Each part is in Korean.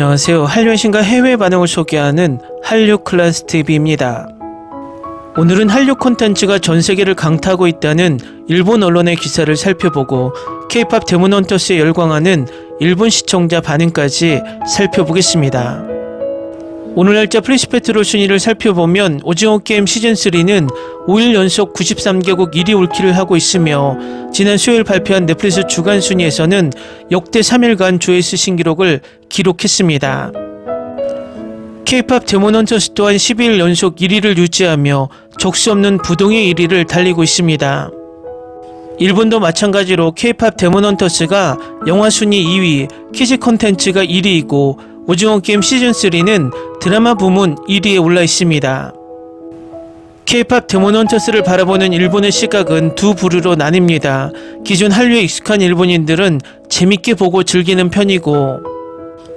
안녕하세요. 한류의 신과 해외 반응을 소개하는 한류 클래스 TV입니다. 오늘은 한류 콘텐츠가 전 세계를 강타하고 있다는 일본 언론의 기사를 살펴보고 K-POP 데몬 헌터스에 열광하는 일본 시청자 반응까지 살펴보겠습니다. 오늘 날짜 프리스페트로 순위를 살펴보면 오징어 게임 시즌3는 5일 연속 93개국 1위 올킬을 하고 있으며 지난 수요일 발표한 넷플릭스 주간 순위에서는 역대 3일간 조회수 신기록을 기록했습니다. K-POP 데몬 헌터스 또한 12일 연속 1위를 유지하며 적수 없는 부동의 1위를 달리고 있습니다. 일본도 마찬가지로 K-POP 데몬 헌터스가 영화 순위 2위, 키즈 콘텐츠가 1위이고 오징어 게임 시즌3는 드라마 부문 1위에 올라 있습니다. K-POP 데몬 헌터스를 바라보는 일본의 시각은 두 부류로 나뉩니다. 기존 한류에 익숙한 일본인들은 재밌게 보고 즐기는 편이고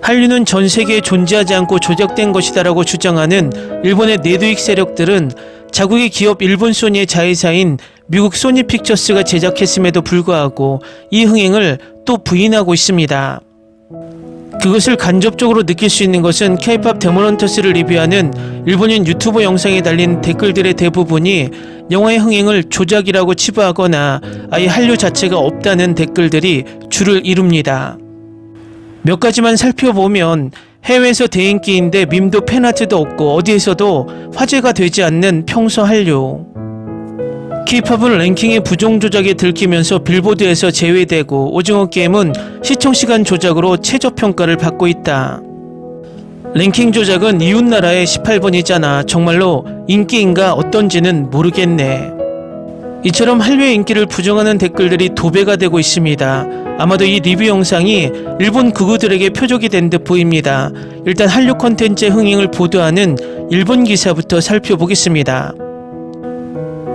한류는 전 세계에 존재하지 않고 조작된 것이다 라고 주장하는 일본의 내두익 세력들은 자국의 기업 일본 소니의 자회사인 미국 소니 픽처스가 제작했음에도 불구하고 이 흥행을 또 부인하고 있습니다. 그것을 간접적으로 느낄 수 있는 것은 K-POP 데몬 헌터스를 리뷰하는 일본인 유튜버 영상에 달린 댓글들의 대부분이 영화의 흥행을 조작이라고 치부하거나 아예 한류 자체가 없다는 댓글들이 주를 이룹니다. 몇 가지만 살펴보면 해외에서 대인기인데 밈도 팬아트도 없고 어디에서도 화제가 되지 않는 평소 한류. K-POP은 랭킹의 부정 조작에 들키면서 빌보드에서 제외되고 오징어 게임은 시청시간 조작으로 최저평가를 받고 있다. 랭킹 조작은 이웃나라의 18번이잖아. 정말로 인기인가 어떤지는 모르겠네. 이처럼 한류의 인기를 부정하는 댓글들이 도배가 되고 있습니다. 아마도 이 리뷰 영상이 일본 극우들에게 표적이 된 듯 보입니다. 일단 한류 콘텐츠의 흥행을 보도하는 일본 기사부터 살펴보겠습니다.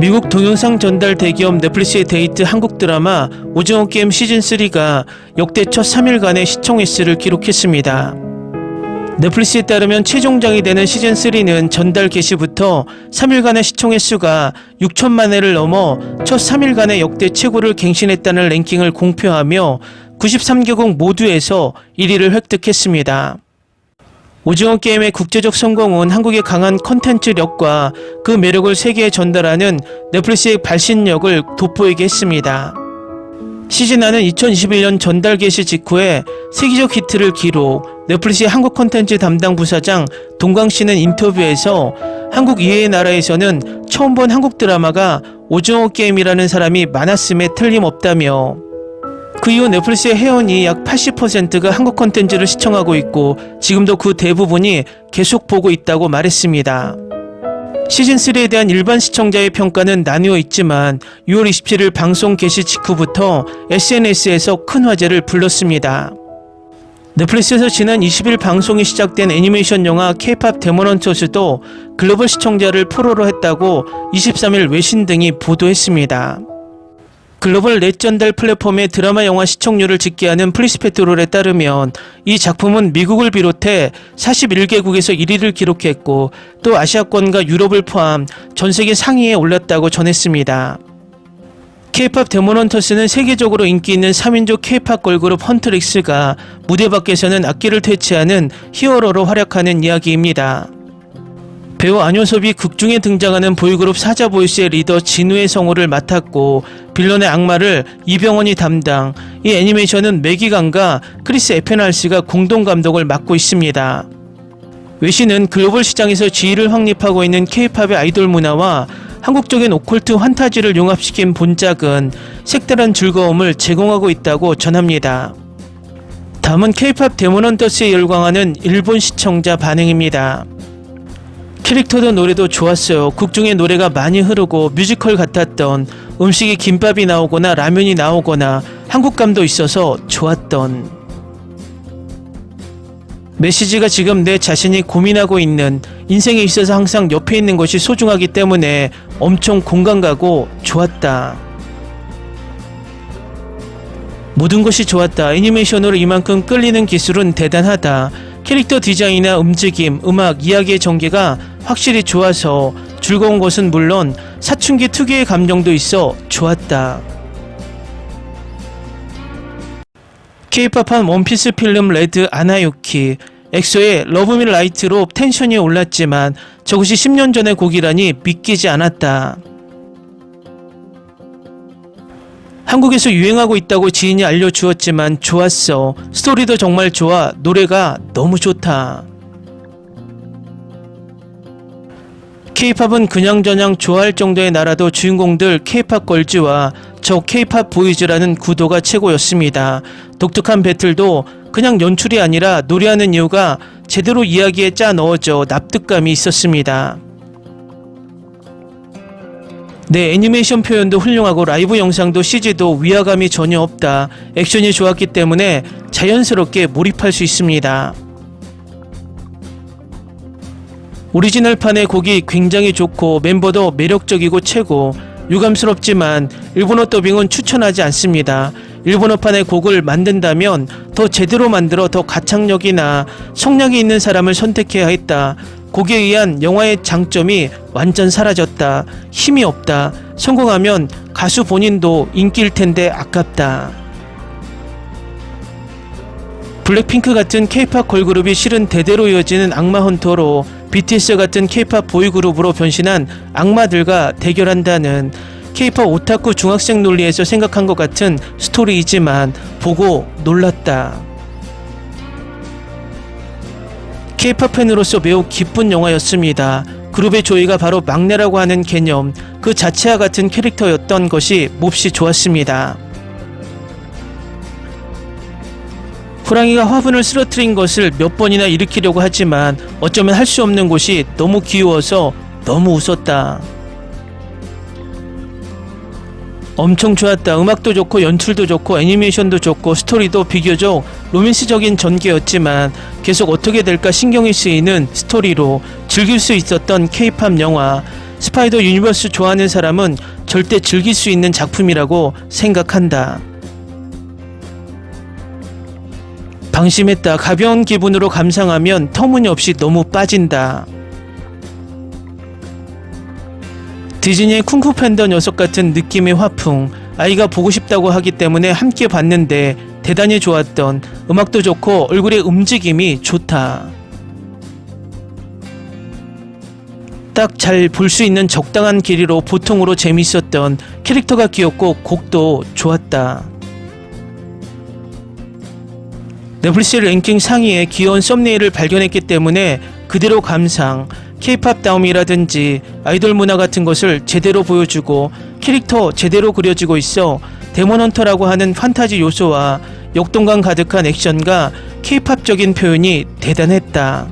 미국 동영상 전달 대기업 넷플릭스의 데이트 한국 드라마 오징어 게임 시즌3가 역대 첫 3일간의 시청 횟수를 기록했습니다. 넷플릭스에 따르면 최종장이 되는 시즌3는 전달 개시부터 3일간의 시청 횟수가 6천만 회를 넘어 첫 3일간의 역대 최고를 갱신했다는 랭킹을 공표하며 93개국 모두에서 1위를 획득했습니다. 오징어 게임의 국제적 성공은 한국의 강한 컨텐츠력과 그 매력을 세계에 전달하는 넷플릭스의 발신력을 돋보이게 했습니다. 시즌1은 2021년 전달 개시 직후에 세계적 히트를 기록. 넷플릭스의 한국 콘텐츠 담당 부사장 동광씨는 인터뷰에서 한국 이외의 나라에서는 처음 본 한국 드라마가 오징어 게임이라는 사람이 많았음에 틀림없다며 그 이후 넷플릭스의 회원이 약 80%가 한국 콘텐츠를 시청하고 있고 지금도 그 대부분이 계속 보고 있다고 말했습니다. 시즌3에 대한 일반 시청자의 평가는 나뉘어 있지만 6월 27일 방송 개시 직후부터 SNS에서 큰 화제를 불렀습니다. 넷플릭스에서 지난 20일 방송이 시작된 애니메이션 영화 K-POP 데몬 헌터스도 글로벌 시청자를 포로로 했다고 23일 외신 등이 보도했습니다. 글로벌 넷 전달 플랫폼의 드라마 영화 시청률을 집계하는 프리스페트롤에 따르면 이 작품은 미국을 비롯해 41개국에서 1위를 기록했고 또 아시아권과 유럽을 포함 전 세계 상위에 올랐다고 전했습니다. K-POP 데몬 헌터스는 세계적으로 인기 있는 3인조 K-POP 걸그룹 헌트릭스가 무대 밖에서는 악기를 퇴치하는 히어로로 활약하는 이야기입니다. 배우 안효섭이 극중에 등장하는 보이그룹 사자보이스의 리더 진우의 성우를 맡았고 빌런의 악마를 이병헌이 담당. 이 애니메이션은 매기강과 크리스 에페날스가 공동 감독을 맡고 있습니다. 외신은 글로벌 시장에서 지위를 확립하고 있는 K-POP의 아이돌 문화와 한국적인 오컬트 환타지를 융합시킨 본작은 색다른 즐거움을 제공하고 있다고 전합니다. 다음은 K-POP 데몬 헌터스에 열광하는 일본 시청자 반응입니다. 캐릭터도 노래도 좋았어요. 극중의 노래가 많이 흐르고 뮤지컬 같았던, 음식에 김밥이 나오거나 라면이 나오거나 한국감도 있어서 좋았던. 메시지가 지금 내 자신이 고민하고 있는, 인생에 있어서 항상 옆에 있는 것이 소중하기 때문에 엄청 공감 가고 좋았다. 모든 것이 좋았다. 애니메이션으로 이만큼 끌리는 기술은 대단하다. 캐릭터 디자인이나 움직임, 음악, 이야기의 전개가 확실히 좋아서 즐거운 것은 물론 사춘기 특유의 감정도 있어 좋았다. K-POP한 원피스 필름 레드 아나유키, 엑소의 러브 미 라이트로 텐션이 올랐지만 저것이 10년 전의 곡이라니 믿기지 않았다. 한국에서 유행하고 있다고 지인이 알려주었지만 좋았어. 스토리도 정말 좋아. 노래가 너무 좋다. K-팝은 그냥저냥 좋아할 정도의 나라도 주인공들 K-팝 걸즈와 저 K-팝 보이즈라는 구도가 최고였습니다. 독특한 배틀도 그냥 연출이 아니라 노래하는 이유가 제대로 이야기에 짜 넣어져 납득감이 있었습니다. 네, 애니메이션 표현도 훌륭하고 라이브 영상도 CG도 위화감이 전혀 없다. 액션이 좋았기 때문에 자연스럽게 몰입할 수 있습니다. 오리지널판의 곡이 굉장히 좋고 멤버도 매력적이고 최고. 유감스럽지만 일본어 더빙은 추천하지 않습니다. 일본어판의 곡을 만든다면 더 제대로 만들어 더 가창력이나 성량이 있는 사람을 선택해야 했다. 곡에 의한 영화의 장점이 완전 사라졌다. 힘이 없다. 성공하면 가수 본인도 인기일 텐데 아깝다. 블랙핑크 같은 K-팝 걸그룹이 실은 대대로 이어지는 악마 헌터로 BTS 같은 K-팝 보이그룹으로 변신한 악마들과 대결한다는 K-팝 오타쿠 중학생 논리에서 생각한 것 같은 스토리이지만 보고 놀랐다. K-팝 팬으로서 매우 기쁜 영화였습니다. 그룹의 조이가 바로 막내라고 하는 개념, 그 자체와 같은 캐릭터였던 것이 몹시 좋았습니다. 호랑이가 화분을 쓰러뜨린 것을 몇 번이나 일으키려고 하지만 어쩌면 할 수 없는 곳이 너무 귀여워서 너무 웃었다. 엄청 좋았다. 음악도 좋고 연출도 좋고 애니메이션도 좋고 스토리도 비교적 로맨스적인 전개였지만 계속 어떻게 될까 신경이 쓰이는 스토리로 즐길 수 있었던 K-팝 영화. 스파이더 유니버스 좋아하는 사람은 절대 즐길 수 있는 작품이라고 생각한다. 방심했다. 가벼운 기분으로 감상하면 터무니없이 너무 빠진다. 디즈니의 쿵푸 팬더 녀석 같은 느낌의 화풍. 아이가 보고 싶다고 하기 때문에 함께 봤는데 대단히 좋았던. 음악도 좋고 얼굴의 움직임이 좋다. 딱 잘 볼 수 있는 적당한 길이로 보통으로 재밌었던. 캐릭터가 귀엽고 곡도 좋았다. 넷플릭스 랭킹 상위에 귀여운 썸네일을 발견했기 때문에 그대로 감상. K-팝 다움이라든지 아이돌 문화 같은 것을 제대로 보여주고 캐릭터 제대로 그려지고 있어 데몬헌터라고 하는 판타지 요소와 역동감 가득한 액션과 K-팝적인 표현이 대단했다.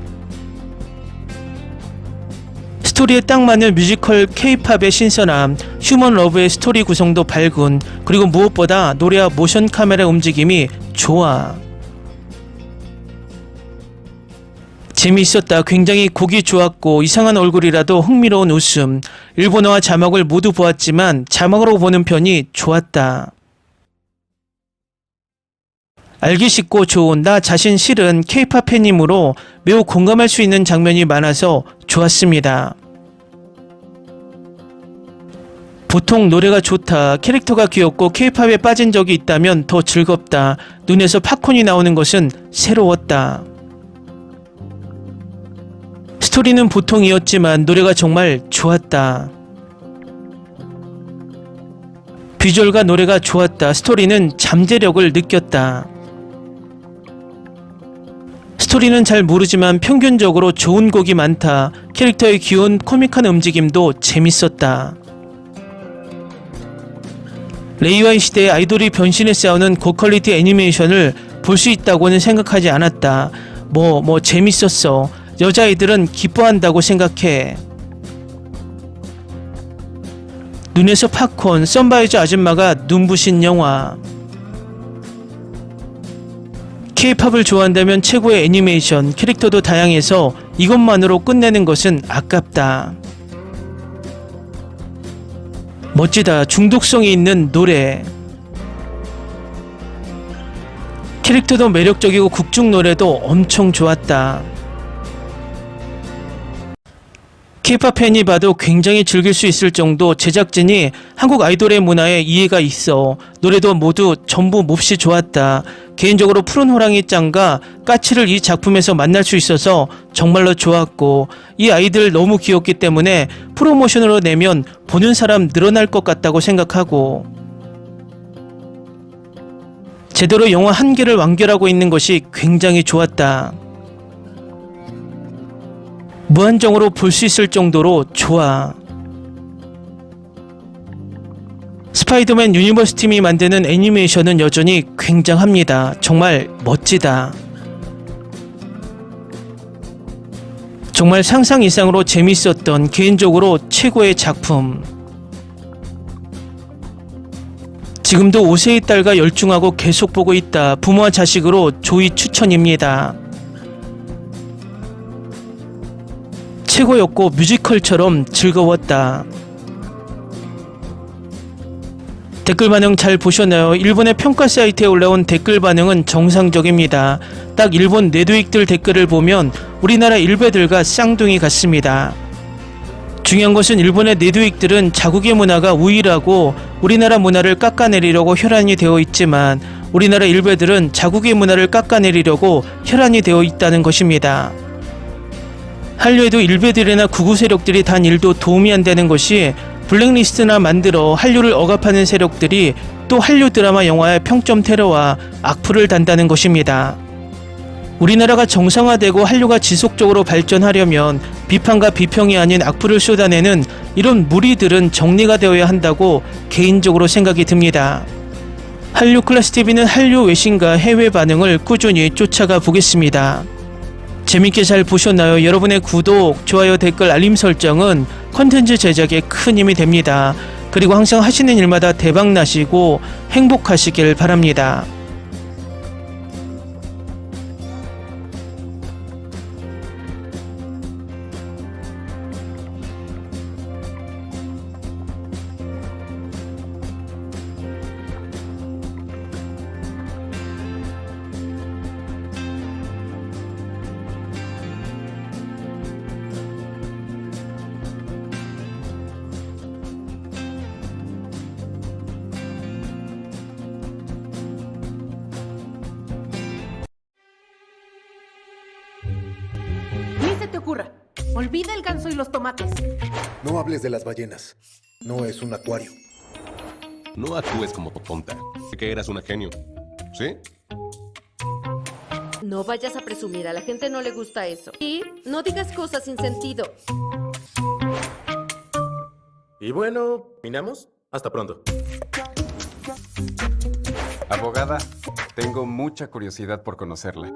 스토리에 딱 맞는 뮤지컬 K-팝의 신선함, 휴먼 러브의 스토리 구성도 밝은, 그리고 무엇보다 노래와 모션 카메라 움직임이 좋아. 재미있었다. 굉장히 곡이 좋았고 이상한 얼굴이라도 흥미로운 웃음. 일본어와 자막을 모두 보았지만 자막으로 보는 편이 좋았다. 알기 쉽고 좋은. 나 자신 실은 K-팝 팬이므로 매우 공감할 수 있는 장면이 많아서 좋았습니다. 보통 노래가 좋다. 캐릭터가 귀엽고 K-팝에 빠진 적이 있다면 더 즐겁다. 눈에서 팝콘이 나오는 것은 새로웠다. 스토리는 보통이었지만 노래가 정말 좋았다. 비주얼과 노래가 좋았다. 스토리는 잠재력을 느꼈다. 스토리는 잘 모르지만 평균적으로 좋은 곡이 많다. 캐릭터의 귀여운 코믹한 움직임도 재밌었다. 레이와의 시대에 아이돌이 변신해 싸우는 고퀄리티 애니메이션을 볼 수 있다고는 생각하지 않았다. 재밌었어. 여자아이들은 기뻐한다고 생각해. 눈에서 팝콘, 선바이저 아줌마가 눈부신 영화. K-팝을 좋아한다면 최고의 애니메이션, 캐릭터도 다양해서 이것만으로 끝내는 것은 아깝다. 멋지다. 중독성이 있는 노래. 캐릭터도 매력적이고 국중 노래도 엄청 좋았다. K-pop 팬이 봐도 굉장히 즐길 수 있을 정도 제작진이 한국 아이돌의 문화에 이해가 있어. 노래도 모두 전부 몹시 좋았다. 개인적으로 푸른 호랑이 짱과 까치를 이 작품에서 만날 수 있어서 정말로 좋았고, 이 아이들 너무 귀엽기 때문에 프로모션으로 내면 보는 사람 늘어날 것 같다고 생각하고, 제대로 영화 한 개를 완결하고 있는 것이 굉장히 좋았다. 무한정으로 볼 수 있을 정도로 좋아. 스파이더맨 유니버스 팀이 만드는 애니메이션은 여전히 굉장합니다. 정말 멋지다. 정말 상상 이상으로 재밌었던 개인적으로 최고의 작품. 지금도 5세의 딸과 열중하고 계속 보고 있다. 부모와 자식으로 조이 추천입니다. 최고였고 뮤지컬처럼 즐거웠다. 댓글 반응 잘 보셨나요? 일본의 평가 사이트에 올라온 댓글 반응은 정상적입니다. 딱 일본 내도익들 댓글을 보면 우리나라 일베들과 쌍둥이 같습니다. 중요한 것은 일본의 내도익들은 자국의 문화가 우일하고 우리나라 문화를 깎아내리려고 혈안이 되어 있지만, 우리나라 일베들은 자국의 문화를 깎아내리려고 혈안이 되어 있다는 것입니다. 한류에도 일베들이나 구구 세력들이 단 일도 도움이 안 되는 것이, 블랙리스트나 만들어 한류를 억압하는 세력들이 또 한류 드라마 영화의 평점 테러와 악플을 단다는 것입니다. 우리나라가 정상화되고 한류가 지속적으로 발전하려면 비판과 비평이 아닌 악플을 쏟아내는 이런 무리들은 정리가 되어야 한다고 개인적으로 생각이 듭니다. 한류 클래스TV는 한류 외신과 해외 반응을 꾸준히 쫓아가 보겠습니다. 재밌게 잘 보셨나요? 여러분의 구독, 좋아요, 댓글, 알림 설정은 컨텐츠 제작에 큰 힘이 됩니다. 그리고 항상 하시는 일마다 대박 나시고 행복하시길 바랍니다. Ni se te ocurra. Olvida el ganso y los tomates. No hables de las ballenas. No es un acuario. No actúes como tonta. Que eras una genio. ¿Sí? No vayas a presumir, a la gente no le gusta eso. Y no digas cosas sin sentido. Y bueno, ¿terminamos? Hasta pronto. Abogada, tengo mucha curiosidad por conocerla.